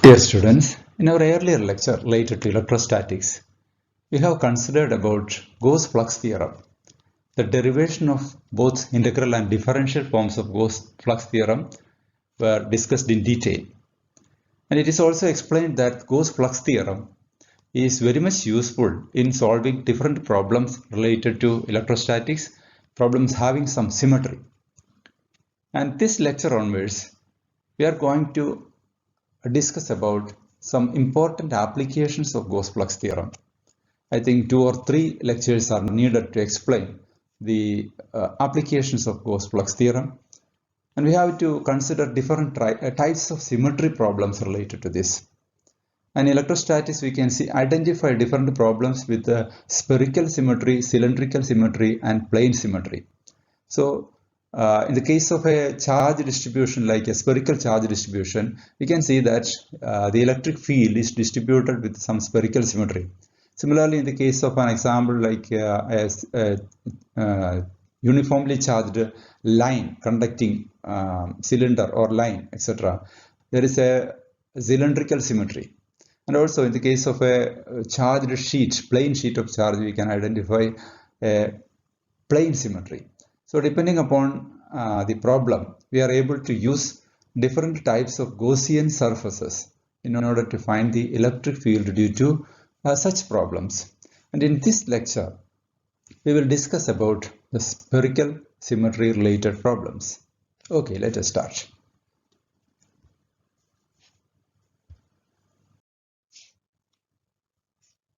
Dear students, in our earlier lecture related to electrostatics, we have considered about Gauss flux theorem. The derivation of both integral and differential forms of Gauss flux theorem were discussed in detail. And it is also explained that Gauss flux theorem is very much useful in solving different problems related to electrostatics, problems having some symmetry. And this lecture onwards, we are going to discuss about some important applications of Gauss flux theorem. I think 2 or 3 lectures are needed to explain the applications of Gauss flux theorem, and we have to consider different types of symmetry problems related to this. And in electrostatics, we can identify different problems with spherical symmetry, cylindrical symmetry, and plane symmetry. So in the case of a charge distribution like a spherical charge distribution, we can see that the electric field is distributed with some spherical symmetry. Similarly, in the case of an example like a uniformly charged line conducting cylinder or line, etc., there is a cylindrical symmetry. And also in the case of a charged sheet, plain sheet of charge, we can identify a plane symmetry. So depending upon the problem, we are able to use different types of Gaussian surfaces in order to find the electric field due to such problems. And in this lecture, we will discuss about the spherical symmetry related problems. Okay, let us start.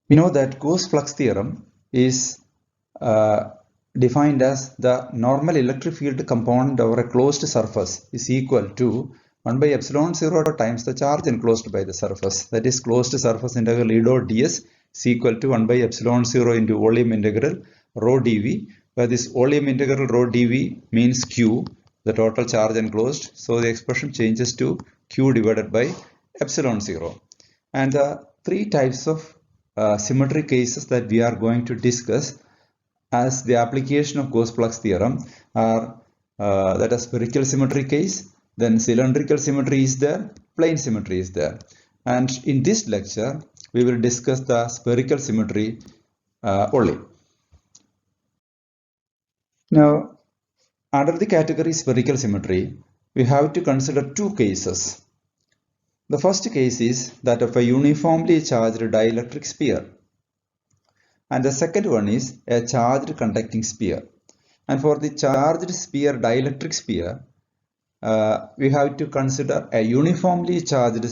We know that Gauss flux theorem is defined as the normal electric field component over a closed surface is equal to 1 by epsilon 0 times the charge enclosed by the surface. That is, closed surface integral E dot ds is equal to 1 by epsilon 0 into volume integral rho dv, where this volume integral rho dv means q, the total charge enclosed. So the expression changes to q divided by epsilon 0. And the 3 types of symmetry cases that we are going to discuss as the application of Gauss flux theorem are that a spherical symmetry case, then cylindrical symmetry is there, plane symmetry is there. And in this lecture, we will discuss the spherical symmetry only. Now, under the category spherical symmetry, we have to consider 2 cases. The first case is that of a uniformly charged dielectric sphere. And the second one is a charged conducting sphere. And for the charged sphere, dielectric sphere, we have to consider a uniformly charged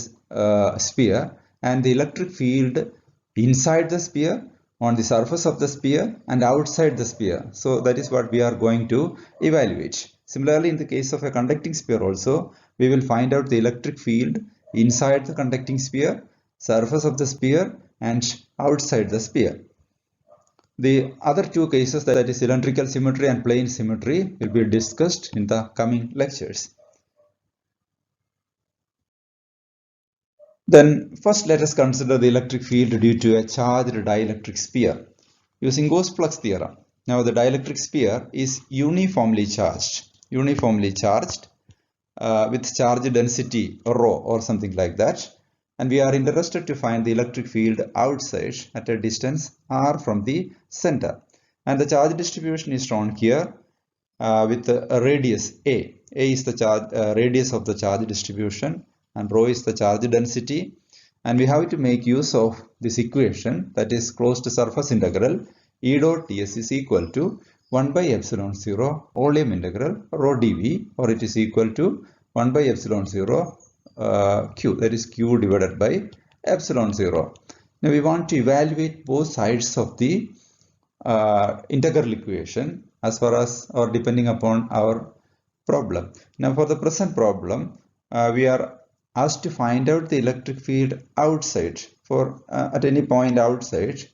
sphere and the electric field inside the sphere, on the surface of the sphere, and outside the sphere. So that is what we are going to evaluate. Similarly, in the case of a conducting sphere also, we will find out the electric field inside the conducting sphere, surface of the sphere, and outside the sphere. The other 2 cases, that is cylindrical symmetry and plane symmetry, will be discussed in the coming lectures. Then first let us consider the electric field due to a charged dielectric sphere using Gauss flux theorem. Now the dielectric sphere is uniformly charged with charge density rho or something like that. And we are interested to find the electric field outside at a distance r from the center. And the charge distribution is shown here with a radius a. A is the charge radius of the charge distribution, and rho is the charge density. And we have to make use of this equation, that is closed surface integral E dot ds is equal to 1 by epsilon 0 volume integral rho dv, or it is equal to 1 by epsilon 0 q, that is q divided by epsilon 0. Now we want to evaluate both sides of the integral equation as far as or depending upon our problem. Now for the present problem, we are asked to find out the electric field outside for at any point outside.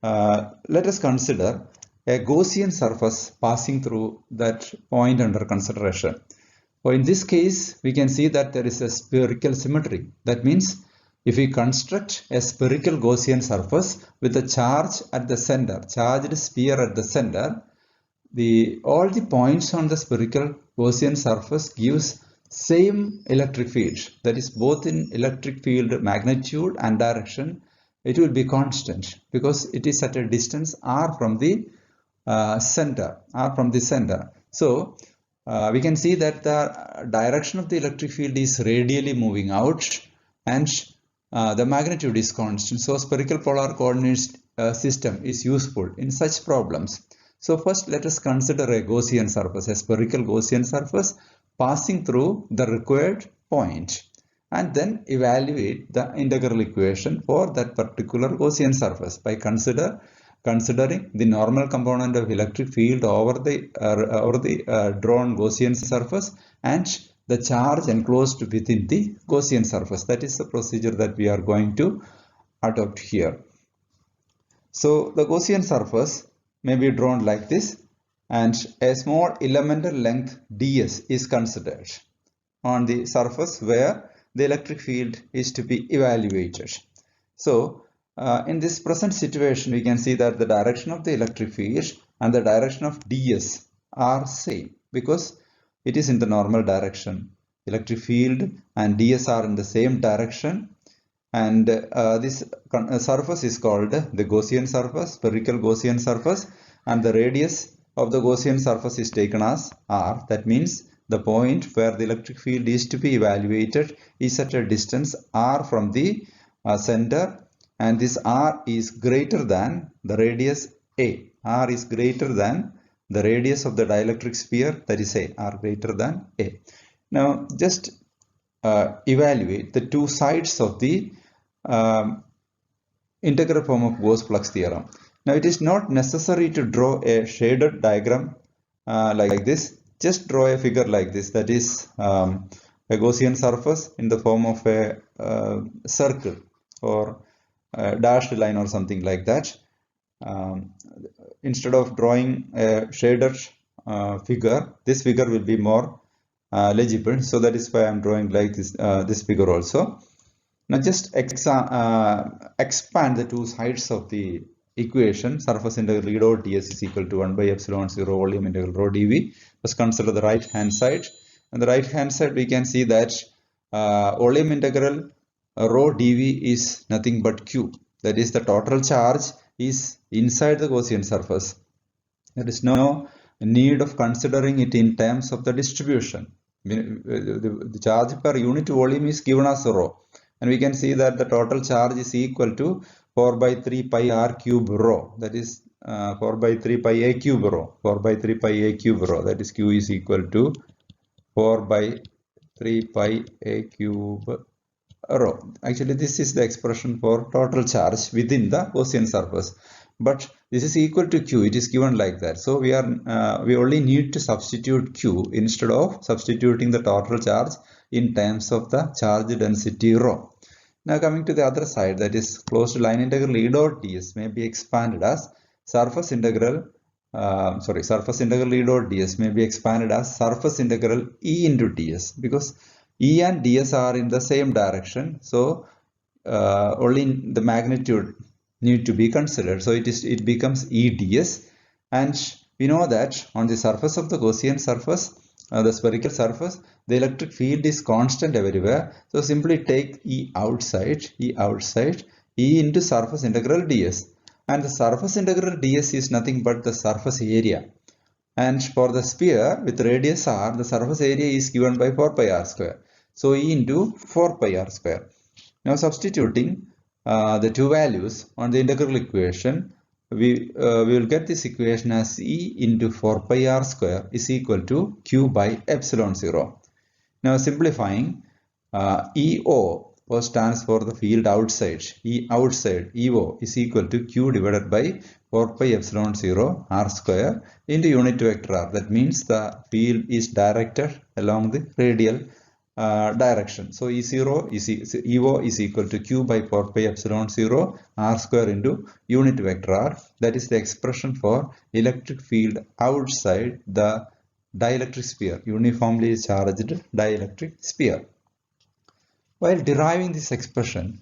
Let us consider a Gaussian surface passing through that point under consideration. So in this case, we can see that there is a spherical symmetry. That means if we construct a spherical Gaussian surface with a charge at the center, charged sphere at the center, all the points on the spherical Gaussian surface gives same electric field, that is both in electric field magnitude and direction, it will be constant because it is at a distance r from the center. So we can see that the direction of the electric field is radially moving out, and the magnitude is constant. So spherical polar coordinate system is useful in such problems. So first let us consider a Gaussian surface, a spherical Gaussian surface passing through the required point, and then evaluate the integral equation for that particular Gaussian surface by considering the normal component of electric field over the drawn Gaussian surface and the charge enclosed within the Gaussian surface. That is the procedure that we are going to adopt here. So the Gaussian surface may be drawn like this, and a small elemental length ds is considered on the surface where the electric field is to be evaluated. So in this present situation, we can see that the direction of the electric field and the direction of ds are same because it is in the normal direction. Electric field and ds are in the same direction, and this surface is called the Gaussian surface, spherical Gaussian surface, and the radius of the Gaussian surface is taken as r. That means the point where the electric field is to be evaluated is at a distance r from the center, and this r is greater than the radius a. R is greater than the radius of the dielectric sphere, that is a, r greater than a. Now just evaluate the two sides of the integral form of Gauss-Flux theorem. Now it is not necessary to draw a shaded diagram like this. Just draw a figure like this, that is a Gaussian surface in the form of a circle or a dashed line or something like that. Instead of drawing a shaded figure, this figure will be more legible. So that is why I am drawing like this, this figure also. Now just expand the two sides of the equation. Surface integral E dot ds is equal to 1 by epsilon 0 volume integral rho dv. Let's consider the right hand side. On the right hand side, we can see that volume integral rho dv is nothing but q. That is, the total charge is inside the Gaussian surface. There is no need of considering it in terms of the distribution. The charge per unit volume is given as rho, and we can see that the total charge is equal to 4 by 3 pi r cube rho, that is 4 by 3 pi a cube rho, 4 by 3 pi a cube rho, that is q is equal to 4 by 3 pi a cube rho. Actually this is the expression for total charge within the Gaussian surface, but this is equal to q, it is given like that. So we only need to substitute q instead of substituting the total charge in terms of the charge density rho. Now coming to the other side, that is closed line integral E dot ds may be expanded as surface integral E dot ds may be expanded as surface integral E into ds, because E and ds are in the same direction. So only the magnitude need to be considered. So it becomes E ds, and we know that on the surface of the Gaussian surface, the spherical surface, the electric field is constant everywhere. So simply take E outside, E into surface integral ds. And the surface integral ds is nothing but the surface area. And for the sphere with radius r, the surface area is given by 4 pi r square. So E into 4 pi r square. Now substituting the two values on the integral equation, we will get this equation as E into 4 pi r square is equal to q by epsilon 0. Now simplifying, EO stands for the field outside. E outside, EO is equal to q divided by 4 pi epsilon 0 r square into unit vector r. That means the field is directed along the radial direction. So EO is equal to q by 4 pi epsilon 0 r square into unit vector r. That is the expression for electric field outside the dielectric sphere, uniformly charged dielectric sphere. While deriving this expression,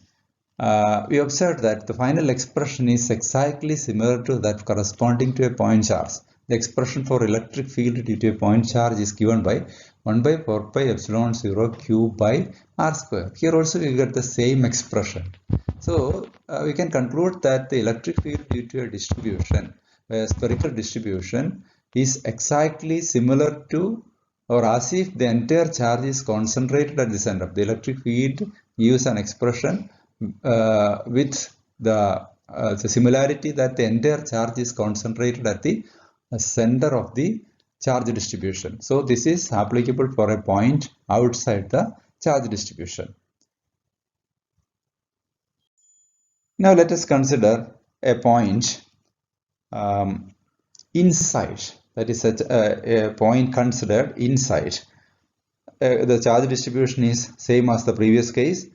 we observed that the final expression is exactly similar to that corresponding to a point charge. The expression for electric field due to a point charge is given by 1 by 4 pi epsilon 0 q by r square. Here also you get the same expression. So we can conclude that the electric field due to a distribution, a spherical distribution, is exactly similar to or as if the entire charge is concentrated at the center. The electric field gives an expression with the similarity that the entire charge is concentrated at the center of the charge distribution. So this is applicable for a point outside the charge distribution. Now let us consider a point inside, that is a point considered inside. The charge distribution is same as the previous case,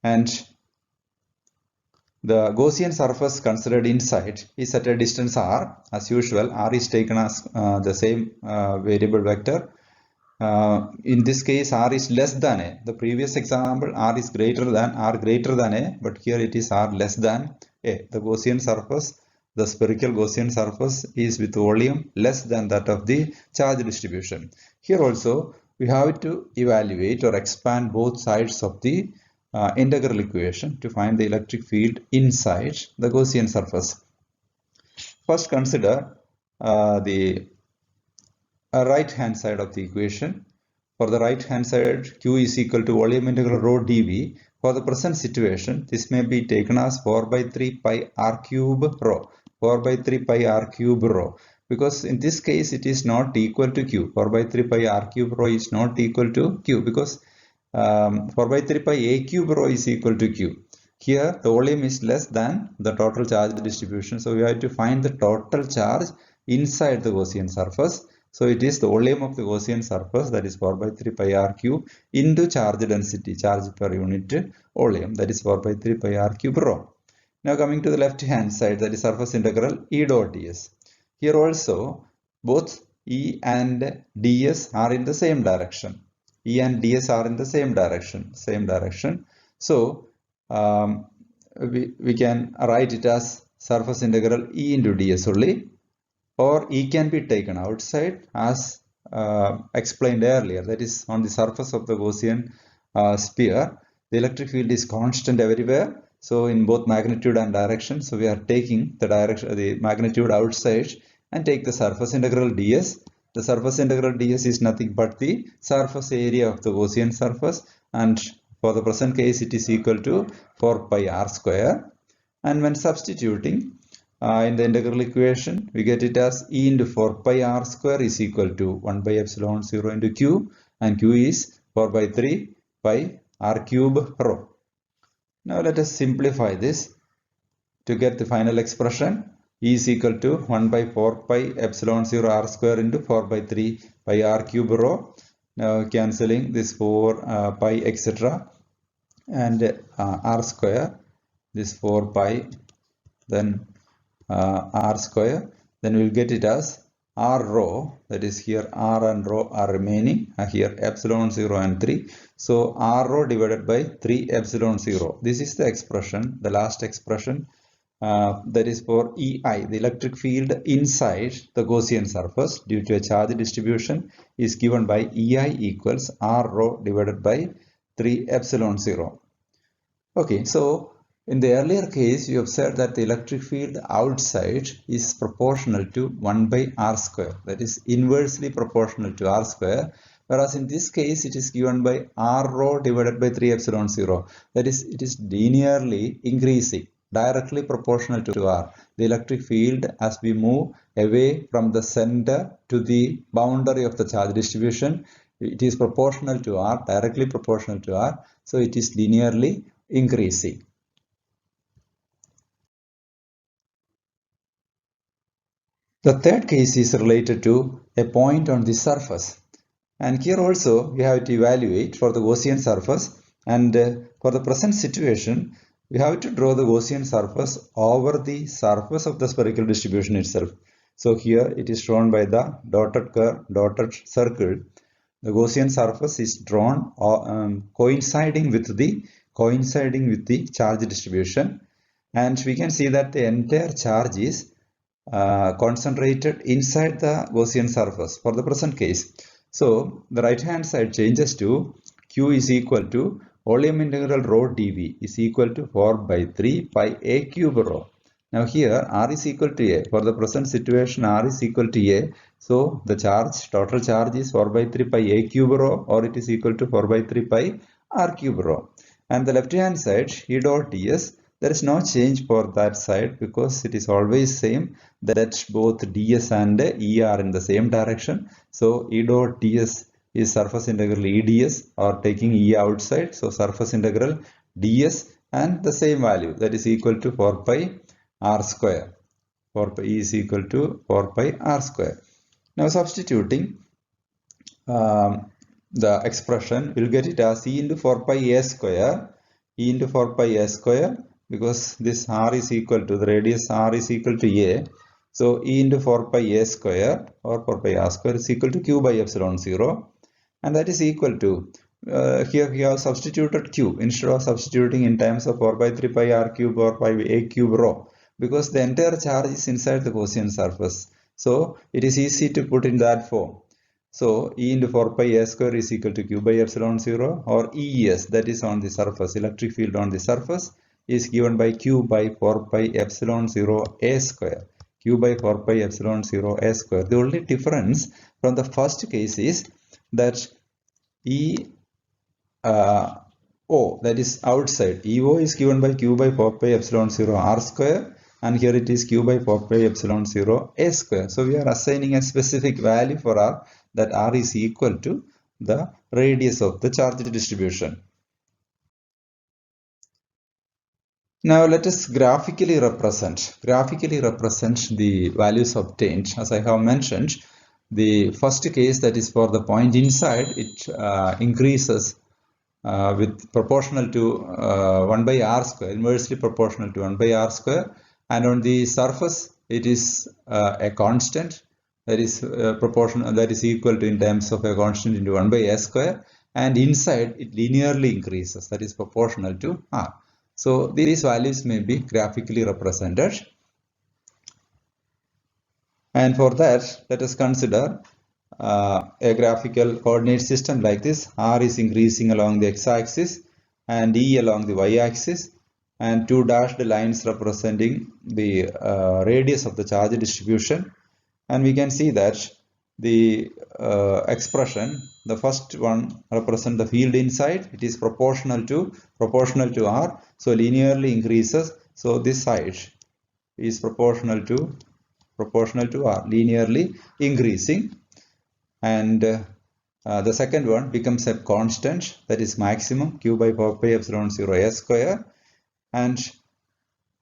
and the Gaussian surface considered inside is at a distance r. As usual, r is taken as the same variable vector. In this case, r is less than a. The previous example, r is greater than a, but here it is r less than a. The Gaussian surface, the spherical Gaussian surface, is with volume less than that of the charge distribution. Here also, we have to evaluate or expand both sides of the integral equation to find the electric field inside the Gaussian surface. First, consider the right hand side of the equation. For the right hand side, q is equal to volume integral rho dv. For the present situation, this may be taken as 4 by 3 pi r cube rho. 4 by 3 pi r cube rho. Because in this case, it is not equal to q. 4 by 3 pi r cube rho is not equal to q, because 4 by 3 pi a cube rho is equal to q. Here the volume is less than the total charge distribution, so we have to find the total charge inside the Gaussian surface. So it is the volume of the Gaussian surface, that is 4 by 3 pi r cube, into charge density, charge per unit volume, that is 4 by 3 pi r cube rho. Now coming to the left hand side, that is surface integral E dot ds. Here also both E and ds are in the same direction. E and ds are in the same direction. So we can write it as surface integral E into ds only, or E can be taken outside as explained earlier, that is on the surface of the Gaussian sphere. The electric field is constant everywhere, so in both magnitude and direction. So we are taking the magnitude outside and take the surface integral ds. The surface integral ds is nothing but the surface area of the Gaussian surface, and for the present case it is equal to 4 pi r square. And when substituting in the integral equation, we get it as E into 4 pi r square is equal to 1 by epsilon 0 into q, and q is 4 by 3 pi r cube rho. Now let us simplify this to get the final expression. E is equal to 1 by 4 pi epsilon 0 r square into 4 by 3 pi r cube rho. Now cancelling this 4 pi etc. and r square, this 4 pi, then r square, then we will get it as r rho, that is here r and rho are remaining, here epsilon 0 and 3. So r rho divided by 3 epsilon 0. This is the expression, the last expression. That is for EI, the electric field inside the Gaussian surface due to a charge distribution is given by EI equals R rho divided by 3 epsilon 0. Okay, so in the earlier case, you observed that the electric field outside is proportional to 1 by r square, that is inversely proportional to r square, whereas in this case it is given by R rho divided by 3 epsilon 0, that is it is linearly increasing, directly proportional to r. The electric field, as we move away from the center to the boundary of the charge distribution, it is proportional to r, directly proportional to r, so it is linearly increasing. The third case is related to a point on the surface, and here also we have to evaluate for the Gaussian surface, and for the present situation we have to draw the Gaussian surface over the surface of the spherical distribution itself. So here it is shown by the dotted circle. The Gaussian surface is drawn coinciding with the charge distribution, and we can see that the entire charge is concentrated inside the Gaussian surface for the present case. So the right hand side changes to Q is equal to volume integral rho dV is equal to 4 by 3 pi a cube rho. Now here R is equal to A. For the present situation R is equal to A. So the total charge is 4 by 3 pi a cube rho, or it is equal to 4 by 3 pi r cube rho. And the left hand side E dot ds, there is no change for that side because it is always same that both ds and E are in the same direction. So E dot ds is surface integral EDS, or taking E outside. So surface integral ds and the same value, that is equal to 4 pi r square. 4 pi E is equal to 4 pi r square. Now substituting the expression, we'll get it as E into 4 pi a square, E into 4 pi a square, because this r is equal to, the radius r is equal to a. So E into 4 pi a square or 4 pi r square is equal to q by epsilon 0, and that is equal to, here we have substituted q instead of substituting in terms of 4 by 3 pi r cube or pi a cube rho, because the entire charge is inside the Gaussian surface. So it is easy to put in that form. So E into 4 pi a square is equal to q by epsilon 0, or ES, that is on the surface, electric field on the surface, is given by q by 4 pi epsilon 0 a square. Q by 4 pi epsilon 0 a square. The only difference from the first case is that O, that is outside, EO is given by q by 4 pi epsilon 0 r square, and here it is q by 4 pi epsilon 0 a square. So we are assigning a specific value for r, that r is equal to the radius of the charge distribution. Now let us graphically represent the values obtained. As I have mentioned, the first case, that is for the point inside, it increases with proportional to 1 by r square, inversely proportional to 1 by r square, and on the surface it is a constant, that is proportional, that is equal to, in terms of a constant, into 1 by a square, and inside it linearly increases, that is proportional to r. So these values may be graphically represented, and for that let us consider a graphical coordinate system like this. R is increasing along the x-axis and E along the y-axis, and two dashed lines representing the radius of the charge distribution. And we can see that the expression, the first one represents the field inside, it is proportional to r, so linearly increases. So this side is proportional to r, linearly increasing, and the second one becomes a constant, that is maximum, q by 4 pi epsilon 0 a square, and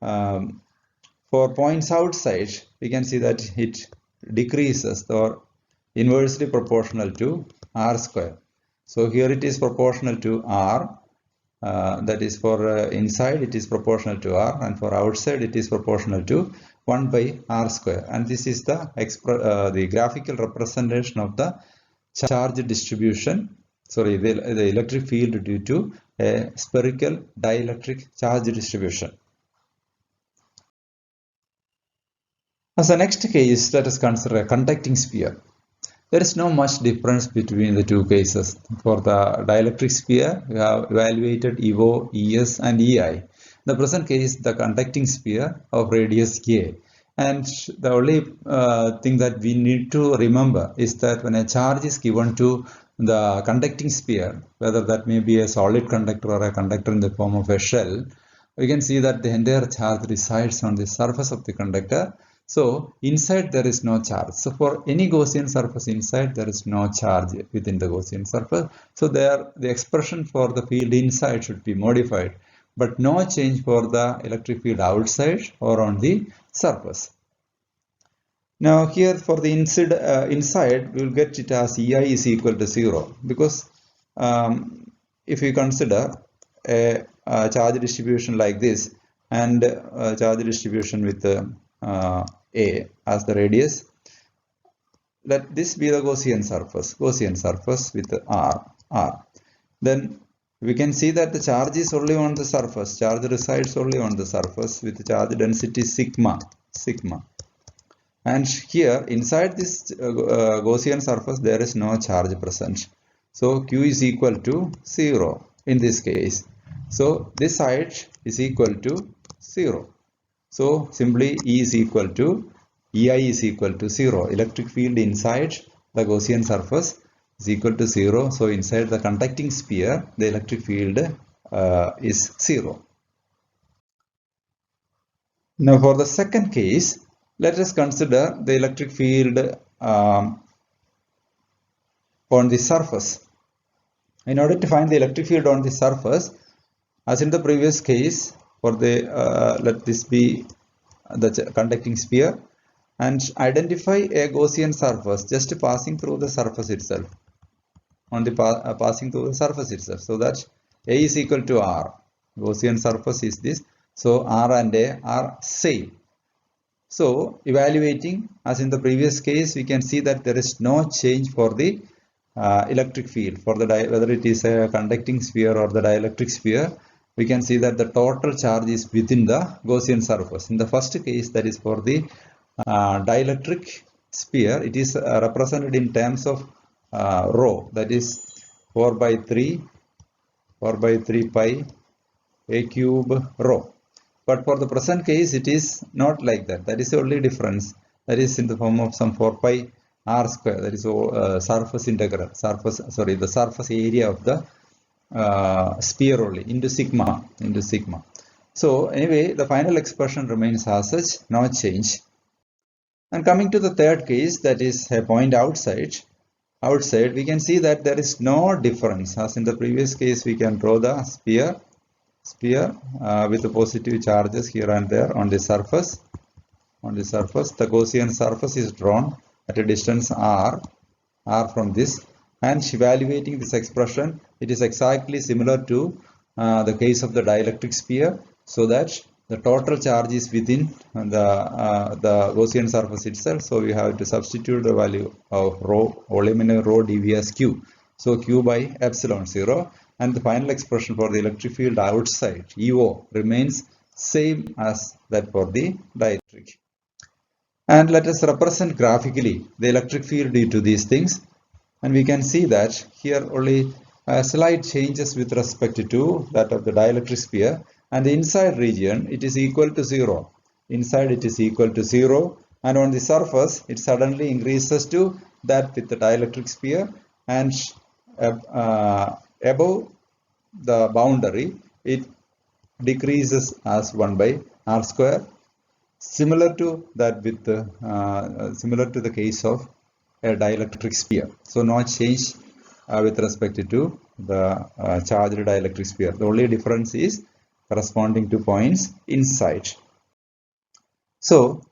for points outside we can see that it decreases, or inversely proportional to r square. So here it is proportional to r, that is for inside it is proportional to r, and for outside it is proportional to 1 by r square. And this is the graphical representation of the charge distribution, the electric field due to a spherical dielectric charge distribution. As the next case, let us consider a conducting sphere. There is no much difference between the two cases. For the dielectric sphere, we have evaluated EO, ES and EI. The present case, the conducting sphere of radius A. And the only thing that we need to remember is that when a charge is given to the conducting sphere, whether that may be a solid conductor or a conductor in the form of a shell, we can see that the entire charge resides on the surface of the conductor. So inside there is no charge. So for any Gaussian surface inside, there is no charge within the Gaussian surface. So there the expression for the field inside should be modified, but no change for the electric field outside or on the surface. Now here for the inside we will get it as EI is equal to 0, because if we consider a charge distribution like this, and charge distribution with A as the radius, let this be the Gaussian surface with R. Then we can see that the charge is only on the surface, charge resides only on the surface with charge density sigma. And here inside this Gaussian surface there is no charge present. So Q is equal to 0 in this case. So this side is equal to 0. So simply E is equal to EI is equal to 0. Electric field inside the Gaussian surface is equal to 0. So inside the conducting sphere the electric field is 0. Now for the second case, let us consider the electric field on the surface. In order to find the electric field on the surface, as in the previous case, for the let this be the conducting sphere, and identify a Gaussian surface just passing through the surface itself, on the passing through the surface itself, so that A is equal to R. Gaussian surface is this, so R and A are same. So evaluating, as in the previous case, we can see that there is no change for the electric field, for the whether it is a conducting sphere or the dielectric sphere. We can see that the total charge is within the Gaussian surface. In the first case, that is for the dielectric sphere, it is represented in terms of rho, that is 4 by 3 pi a cube rho. But for the present case, it is not like that. That is the only difference. That is in the form of some 4 pi r square. That is surface integral, the surface area of the sphere only into sigma. So anyway, the final expression remains as such, no change. And coming to the third case, that is a point outside, we can see that there is no difference. As in the previous case, we can draw the sphere with the positive charges here and there on the surface. The Gaussian surface is drawn at a distance r from this, and evaluating this expression, it is exactly similar to the case of the dielectric sphere, so that the total charge is within the Gaussian surface itself. So we have to substitute the value of rho, volume in rho dV as Q. So Q by epsilon 0, and the final expression for the electric field outside, EO, remains same as that for the dielectric. And let us represent graphically the electric field due to these things. And we can see that here only slight changes with respect to that of the dielectric sphere, and the inside region it is equal to 0. Inside it is equal to 0, and on the surface it suddenly increases to that with the dielectric sphere, and above the boundary it decreases as 1 by r square, similar to that with similar to the case of a dielectric sphere. So no change with respect to the charged dielectric sphere. The only difference is corresponding to points inside. So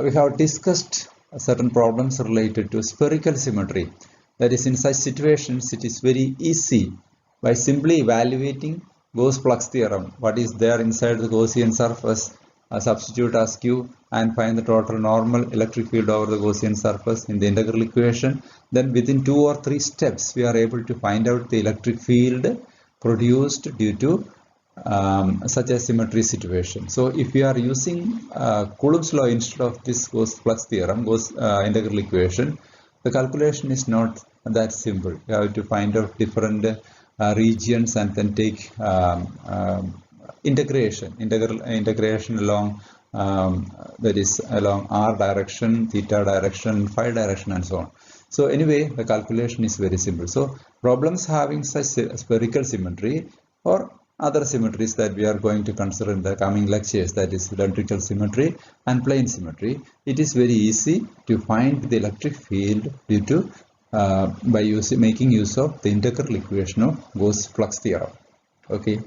we have discussed certain problems related to spherical symmetry. That is, in such situations it is very easy by simply evaluating Gauss flux theorem, what is there inside the Gaussian surface, substitute as Q and find the total normal electric field over the Gaussian surface in the integral equation. Then within 2 or 3 steps we are able to find out the electric field produced due to such a symmetry situation. So if we are using Coulomb's law instead of this Gauss flux theorem, Gauss integral equation, the calculation is not that simple. You have to find out different regions and then take integration along that is along r direction, theta direction, phi direction, and so on. So anyway, the calculation is very simple. So problems having such spherical symmetry or other symmetries that we are going to consider in the coming lectures, that is cylindrical symmetry and plane symmetry, it is very easy to find the electric field due to by making use of the integral equation of Gauss flux theorem. Okay,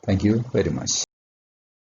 thank you very much.